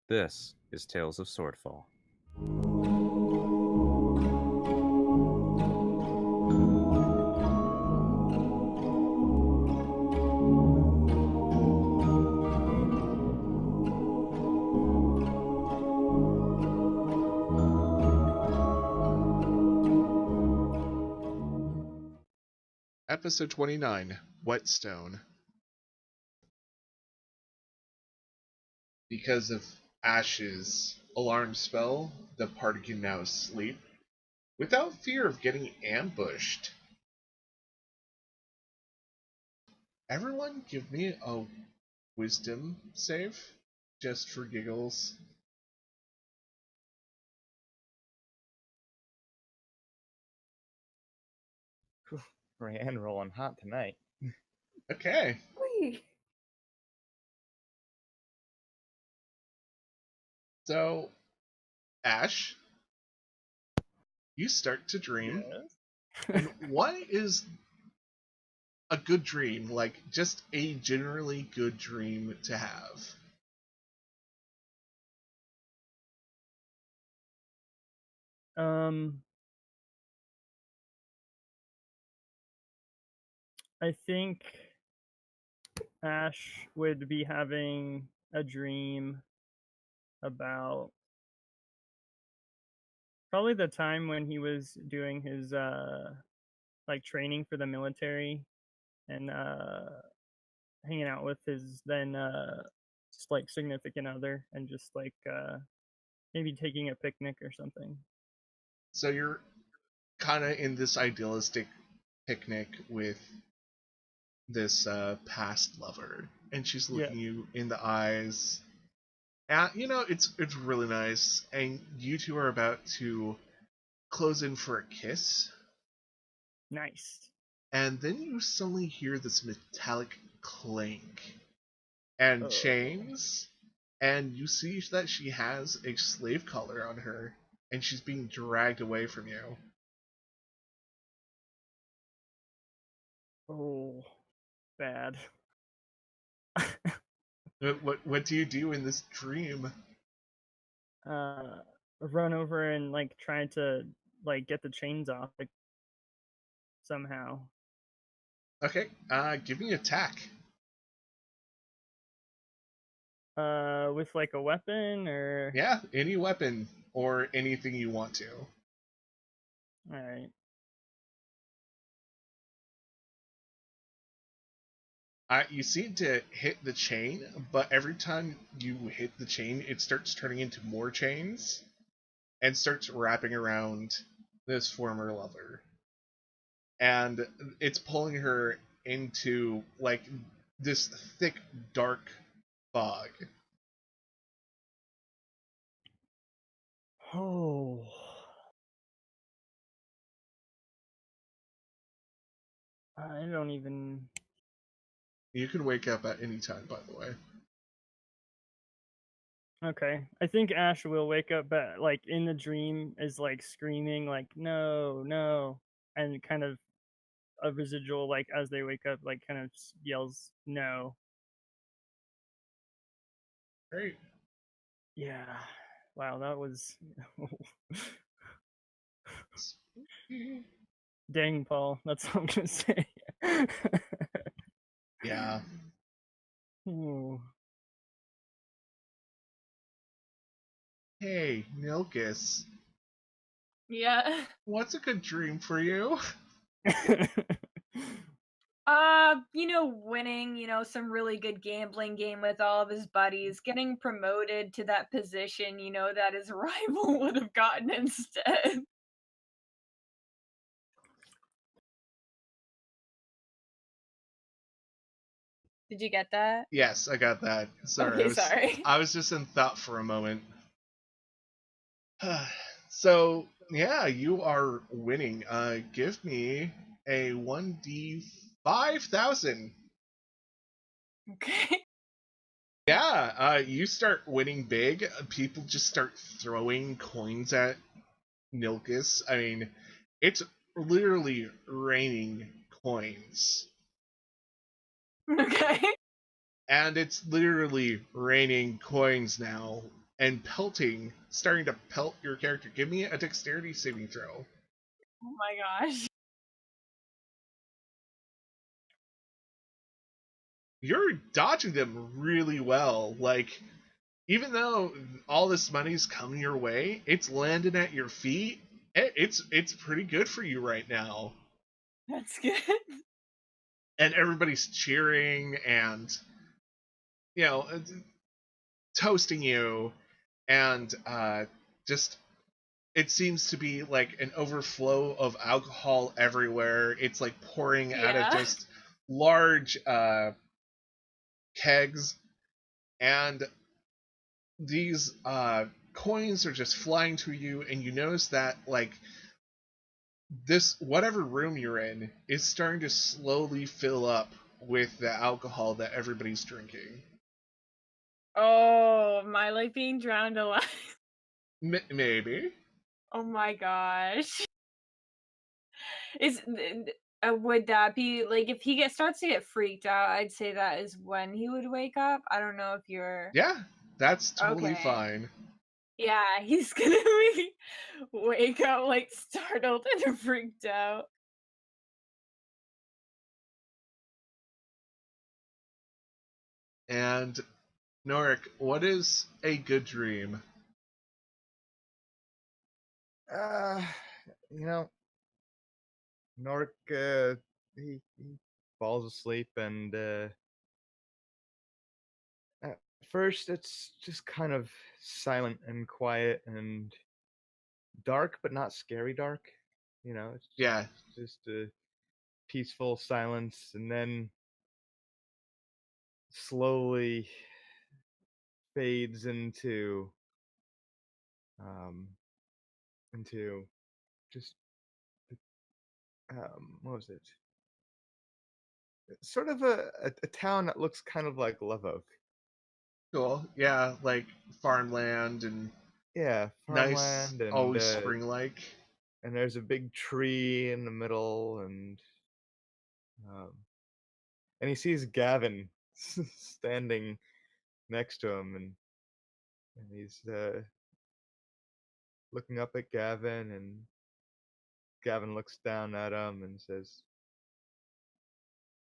This is Tales of Swordfall. Episode 29, Whetstone. Because of Ash's alarm spell, the party can now sleep without fear of getting ambushed. Everyone give me a wisdom save, just for giggles. Brienne rolling hot tonight. Okay. Whee! So, Ash, you start to dream. And what is a good dream? Like, just a generally good dream to have? I think Ash would be having a dream about probably the time when he was doing his like training for the military and hanging out with his then just like significant other and just like maybe taking a picnic or something. So you're kind of in this idealistic picnic with this past lover, and she's looking you in the eyes. And it's really nice, and you two are about to close in for a kiss. Nice. And then you suddenly hear this metallic clank and chains, and you see that she has a slave collar on her, and she's being dragged away from you. Oh, bad. What do you do in this dream? Run over and like try to like get the chains off like somehow. Okay, give me attack. With like a weapon or Yeah, any weapon or anything you want to. Alright. You seem to hit the chain, but every time you hit the chain, it starts turning into more chains and starts wrapping around this former lover. And it's pulling her into like this thick, dark fog. Oh. I don't even. You can wake up at any time, by the way. Okay. I think Ash will wake up, but like in the dream is like screaming like no, no, and kind of a residual like as they wake up like kind of yells no. Great. Yeah. Wow, that was dang, Paul. That's what I'm gonna say. Yeah. Ooh. Hey, Nilkis. Yeah. What's a good dream for you? Winning, some really good gambling game with all of his buddies, getting promoted to that position, that his rival would have gotten instead. Did you get that? Yes, I got that. Sorry. Okay, sorry. I was just in thought for a moment. So, yeah, you are winning. Give me a 1d5,000. Okay. Yeah, you start winning big. People just start throwing coins at Nilkis. I mean, it's literally raining coins. Okay. And it's literally raining coins now. and pelting, starting to pelt your character. Give me a dexterity saving throw. Oh my gosh. You're dodging them really well. Like, even though all this money's coming your way, it's landing at your feet. It's pretty good for you right now. That's good. And everybody's cheering and, you know, toasting you, and just it seems to be like an overflow of alcohol everywhere. It's like pouring out of Yeah. just large kegs, and these coins are just flying to you, and you notice that like this whatever room you're in is starting to slowly fill up with the alcohol that everybody's drinking. Oh, am I like being drowned alive? Maybe. Oh my gosh. Would that be like if he starts to get freaked out? I'd say that is when he would wake up. I don't know if you're Yeah, that's totally okay. fine. Yeah, he's gonna wake up like startled and freaked out. And Norik, what is a good dream? Uh, you know, Norik, he falls asleep, and at first it's just kind of silent and quiet and dark, but not scary dark. You know, it's Yeah, just a peaceful silence, and then slowly fades um into just what was it? Sort of a town that looks kind of like Love Oak. cool. Yeah, like farmland and Yeah, nice, farmland, and always spring-like. and there's a big tree in the middle, um, and he sees Gavin standing next to him, and he's looking up at Gavin, and Gavin looks down at him and says,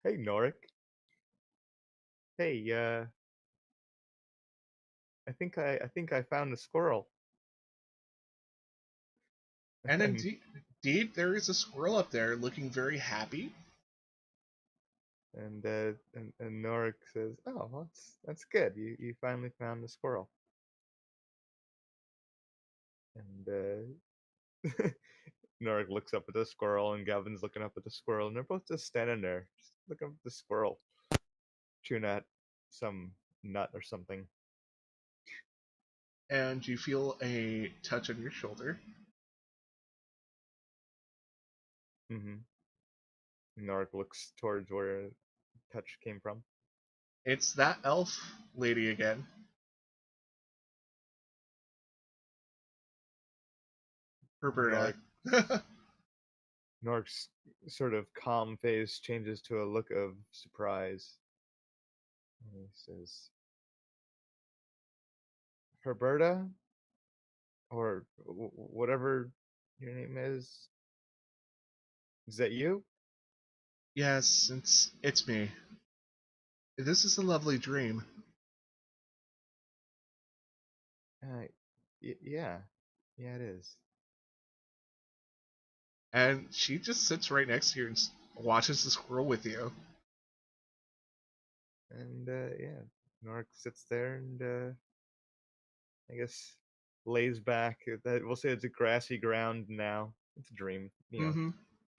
"Hey, Norik. Hey, I think I found a squirrel." And And indeed, there is a squirrel up there looking very happy. and Norik says, "Oh, well, that's good. You finally found the squirrel." And Norik looks up at the squirrel, and Gavin's looking up at the squirrel, and they're both just standing there, just looking at the squirrel, chewing at some nut or something. And you feel a touch on your shoulder. Mm-hmm. Norik looks towards where touch came from. It's that elf lady again. Roberta. Norik's sort of calm face changes to a look of surprise. And he says, "Herberta, or whatever your name is that you?" Yes, it's me. This is a lovely dream. Uh, yeah, it is. And she just sits right next to you and watches the squirrel with you. And yeah, Norik sits there and I guess lays back. We'll say it's a grassy ground now. It's a dream, Mm-hmm.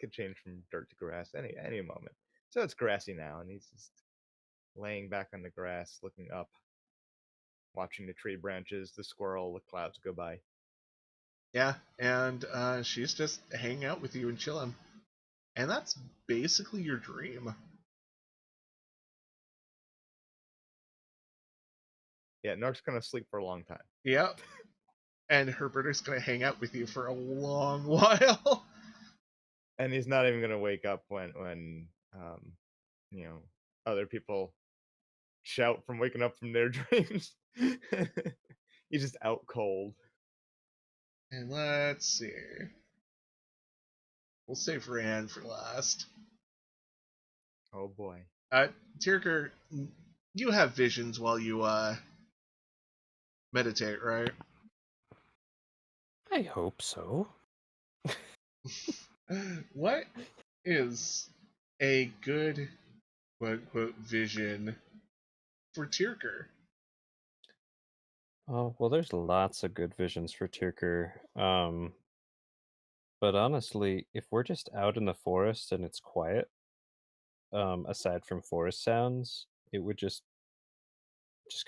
Could change from dirt to grass any moment. So it's grassy now, and he's just laying back on the grass, looking up, watching the tree branches, the squirrel, the clouds go by. Yeah, and she's just hanging out with you and chilling. And that's basically your dream. Yeah, Norik's gonna sleep for a long time. Yep. And Herberta's gonna hang out with you for a long while. And he's not even gonna wake up when other people shout from waking up from their dreams. He's just out cold. And let's see. We'll save Rand for last. Oh boy. Tyrker, you have visions while you meditate, right? I hope so. What is a good quote-unquote vision for Tyrker? Oh, well, there's lots of good visions for Tyrker. But honestly, if we're just out in the forest and it's quiet, aside from forest sounds, it would just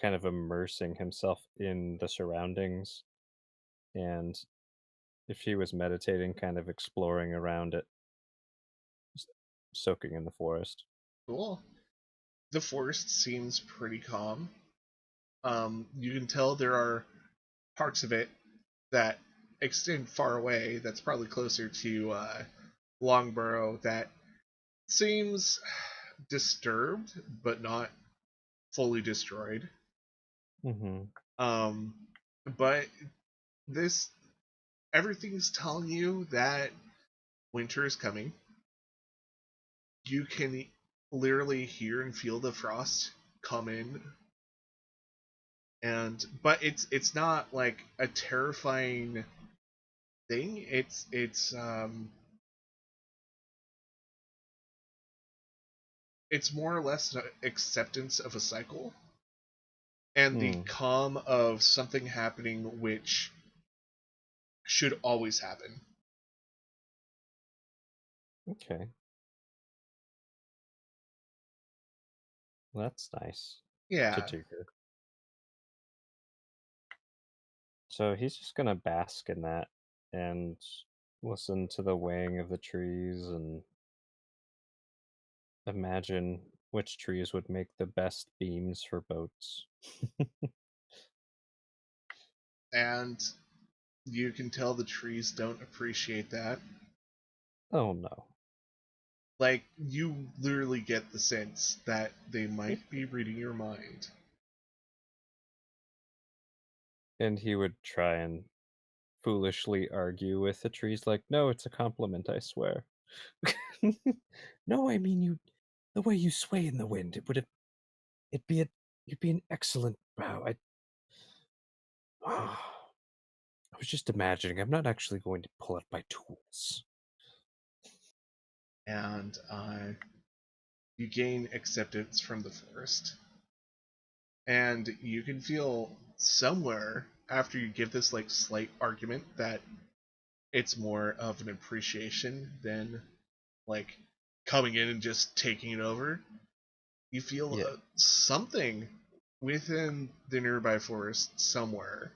kind of immersing himself in the surroundings, and if he was meditating, kind of exploring around it, just soaking in the forest. Cool. The forest seems pretty calm. You can tell there are parts of it that extend far away. That's probably closer to Longborough. That seems disturbed, but not fully destroyed. Mm-hmm. But this everything's telling you that winter is coming. You can literally hear and feel the frost come in, but it's not like a terrifying thing. It's more or less an acceptance of a cycle and the calm of something happening which should always happen. Okay. Well, that's nice. Yeah. To Tyrker. So he's just gonna bask in that and listen to the weighing of the trees and imagine which trees would make the best beams for boats. And you can tell the trees don't appreciate that. Oh no. Like, you literally get the sense that they might be reading your mind. And he would try and foolishly argue with the trees, like, no, it's a compliment, I swear. No, I mean, the way you sway in the wind, it'd be an excellent bow. I was just imagining. I'm not actually going to pull out my tools. And you gain acceptance from the forest. And you can feel somewhere after you give this like slight argument that it's more of an appreciation than like coming in and just taking it over. You feel something within the nearby forest somewhere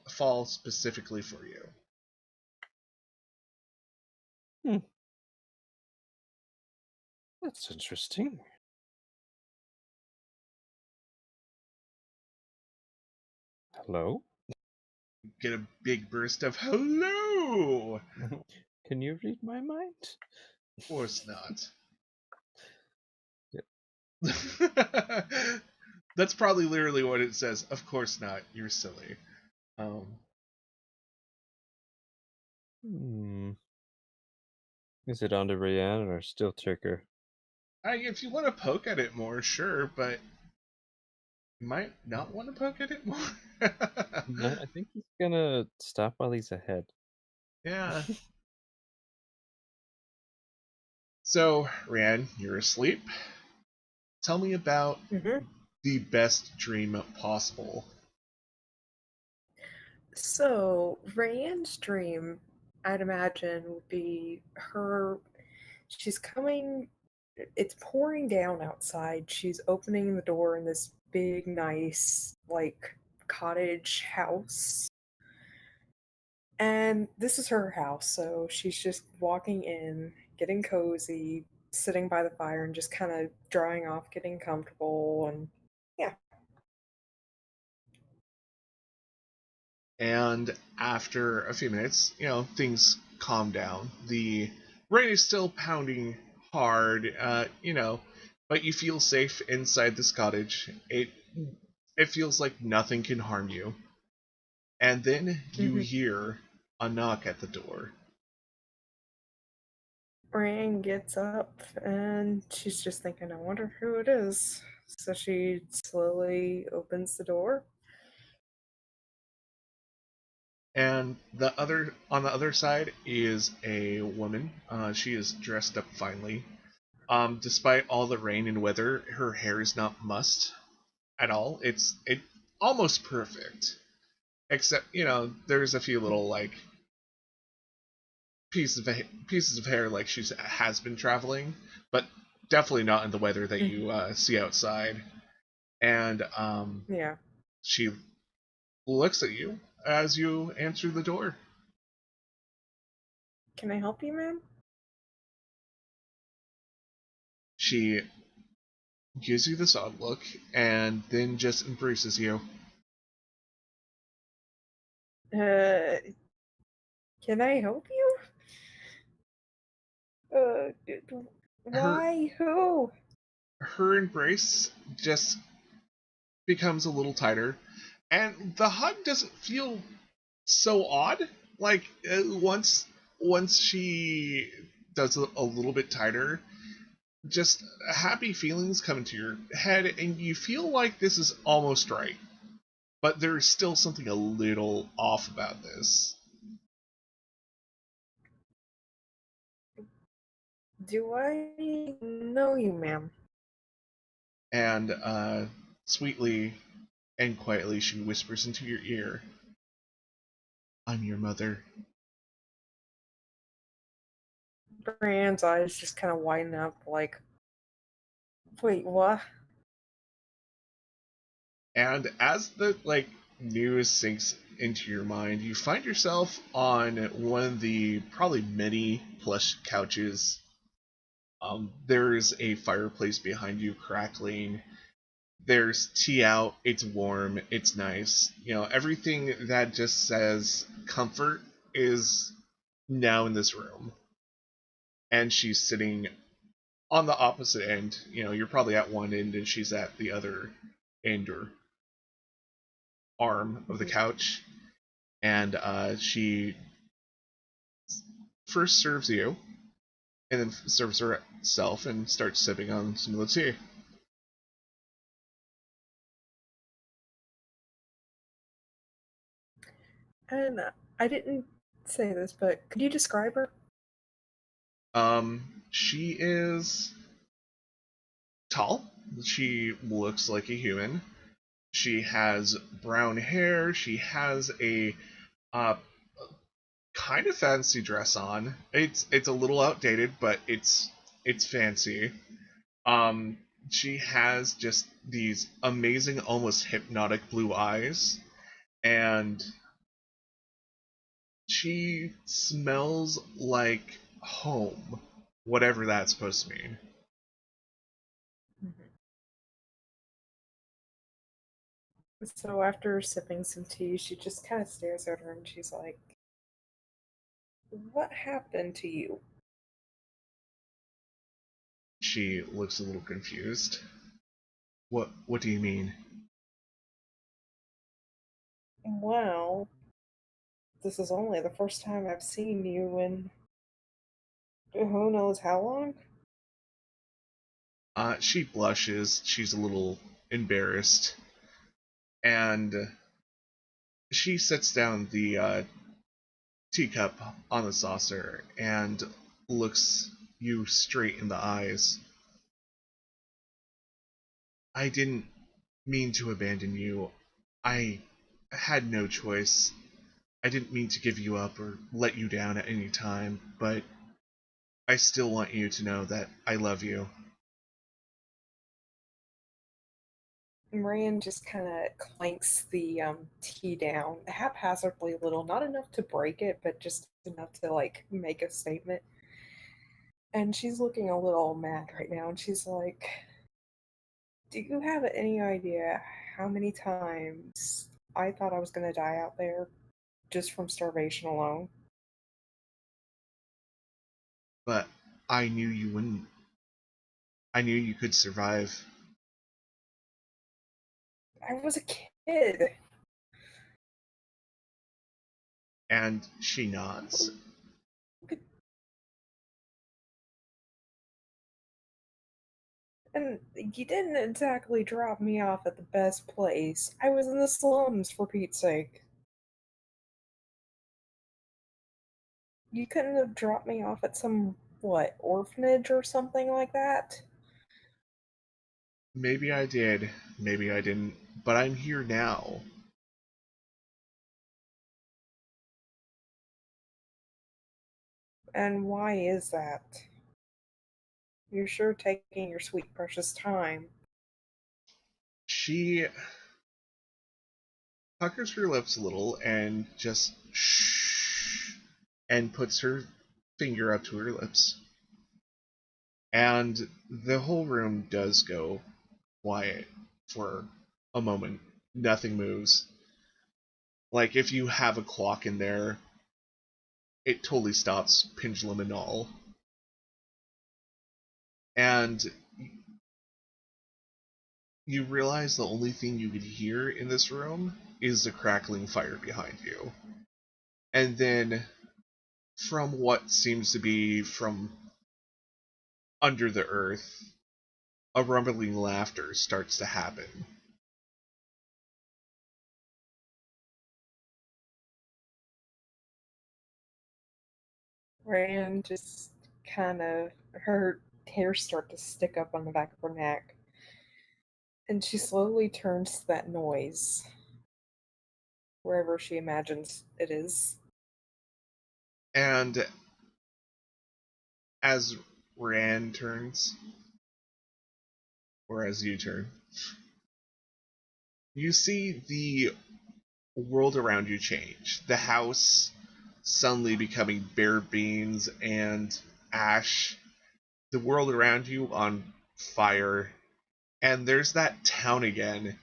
fall specifically for you. That's interesting. Hello? Get a big burst of hello! Can you read my mind? Of course not. Yep. That's probably literally what it says. Of course not. You're silly. Is it on to Rhiannon or still Tyrker? If you want to poke at it more, sure, but you might not want to poke at it more. No, I think he's gonna stop while he's ahead. Yeah. So, Rhiannon, you're asleep. Tell me about the best dream possible. So, Rhiannon's dream, I'd imagine, would be her. She's coming. It's pouring down outside. She's opening the door in this big, nice, like, cottage house. And this is her house, so she's just walking in, getting cozy, sitting by the fire, and just kind of drying off, getting comfortable, and yeah. And after a few minutes, things calm down. The rain is still pounding hard, but you feel safe inside this cottage. It it feels like nothing can harm you. And then you hear a knock at the door. Ryan gets up and she's just thinking, I wonder who it is. So she slowly opens the door. And on the other side is a woman. She is dressed up finely. Despite all the rain and weather, her hair is not mussed at all. It's almost perfect, except there's a few little like pieces of hair like she has been traveling, but definitely not in the weather that you see outside. And Yeah. she looks at you as you answer the door. Can I help you, ma'am? She gives you this odd look and then just embraces you. Can I help you? Her Why? Who? her embrace just becomes a little tighter, and the hug doesn't feel so odd. Like once she does a little bit tighter, just happy feelings come into your head, and you feel like this is almost right. But there's still something a little off about this. Do I know you, ma'am? And sweetly and quietly, she whispers into your ear, "I'm your mother." Brian's eyes just kind of widen up, like, wait, what? And as the news sinks into your mind, you find yourself on one of the probably many plush couches. There's a fireplace behind you crackling. There's tea out. It's warm. It's nice. Everything that just says comfort is now in this room. And she's sitting on the opposite end. You're probably at one end and she's at the other end or arm of the couch. And she first serves you, and then serves herself and starts sipping on some of the tea. And I didn't say this, but could you describe her? She is tall. She looks like a human. She has brown hair. She has a uh, kind of fancy dress on. It's a little outdated, but it's fancy. Um, she has just these amazing, almost hypnotic blue eyes, and she smells like home, whatever that's supposed to mean. So after sipping some tea, she just kind of stares at her and she's like, what happened to you? She looks a little confused. What do you mean? Well, this is only the first time I've seen you in who knows how long? She blushes. She's a little embarrassed, and she sets down the teacup on the saucer and looks you straight in the eyes. I didn't mean to abandon you. I had no choice. I didn't mean to give you up or let you down at any time, but I still want you to know that I love you. Moran just kind of clanks the tea down haphazardly a little, not enough to break it, but just enough to like make a statement. And she's looking a little mad right now, and she's like, do you have any idea how many times I thought I was going to die out there just from starvation alone? But I knew you wouldn't. I knew you could survive. I was a kid. And she nods. And you didn't exactly drop me off at the best place. I was in the slums, for Pete's sake. You couldn't have dropped me off at some, orphanage or something like that? Maybe I did, maybe I didn't, but I'm here now. And why is that? You're sure taking your sweet precious time. She puckers her lips a little and just shh, and puts her finger up to her lips. And the whole room does go quiet for a moment. Nothing moves. Like if you have a clock in there, it totally stops, pendulum and all. And you realize the only thing you could hear in this room is the crackling fire behind you. And then, from what seems to be from under the earth, a rumbling laughter starts to happen. Rand just kind of, her hairs start to stick up on the back of her neck. And she slowly turns to that noise, wherever she imagines it is. And as Rand turns, or as you turn, you see the world around you change. The house suddenly becoming bare beams and ash. The world around you on fire. And there's that town again.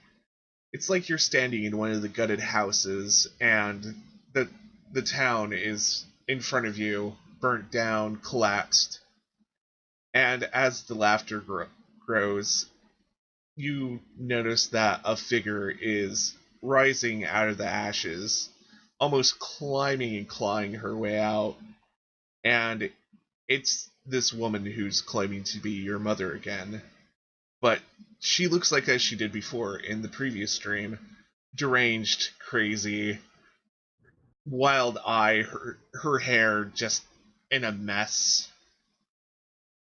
It's like you're standing in one of the gutted houses, and the town is in front of you, burnt down, collapsed. And as the laughter grows, you notice that a figure is rising out of the ashes, almost climbing and clawing her way out. And it's this woman who's claiming to be your mother again. But she looks like as she did before in the previous stream. Deranged, crazy, wild-eyed, her hair just in a mess.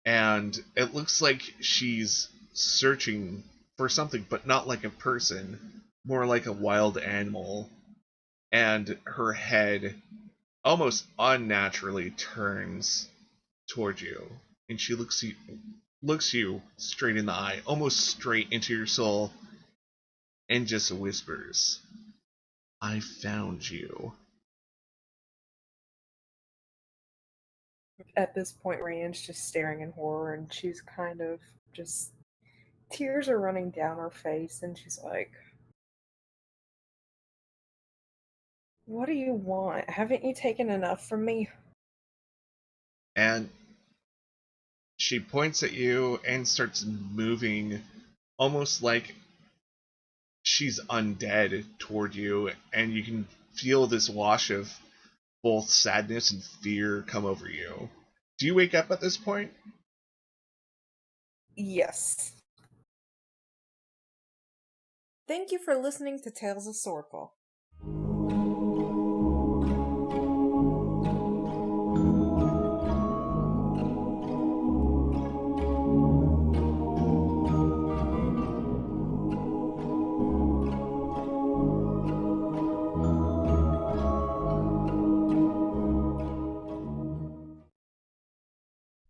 And it looks like she's searching for something, but not like a person, more like a wild animal. And her head almost unnaturally turns toward you, and she looks you straight in the eye, almost straight into your soul, and just whispers, "I found you." At this point, Rand's just staring in horror, and she's kind of just... tears are running down her face, and she's like, "What do you want? Haven't you taken enough from me?" And she points at you and starts moving almost like she's undead toward you, and you can feel this wash of both sadness and fear come over you. Do you wake up at this point? Yes. Thank you for listening to Tales of Swordfall.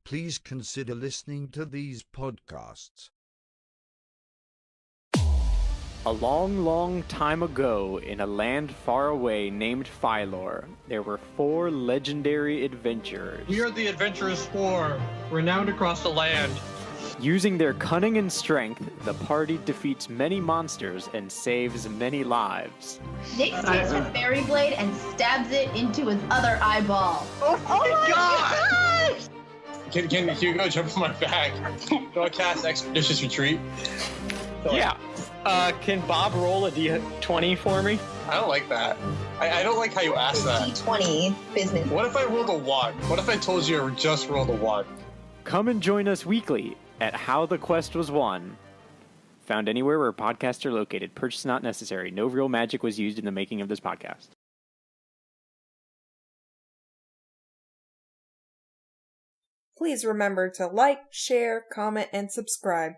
Please consider listening to these podcasts. A long, long time ago, in a land far away named Phylor, there were 4 legendary adventurers. We are the Adventurous Four, renowned across the land. Using their cunning and strength, the party defeats many monsters and saves many lives. Nick takes her fairy blade and stabs it into his other eyeball. Oh my god! Can Hugo jump on my back? Do I cast Expeditious Retreat? Yeah. Can Bob roll a d20 for me? I don't like that. I don't like how you asked that. D20 business. What if I rolled a 1? What if I told you I just rolled a 1? Come and join us weekly at How the Quest Was Won. Found anywhere where podcasts are located. Purchase not necessary. No real magic was used in the making of this podcast. Please remember to like, share, comment, and subscribe.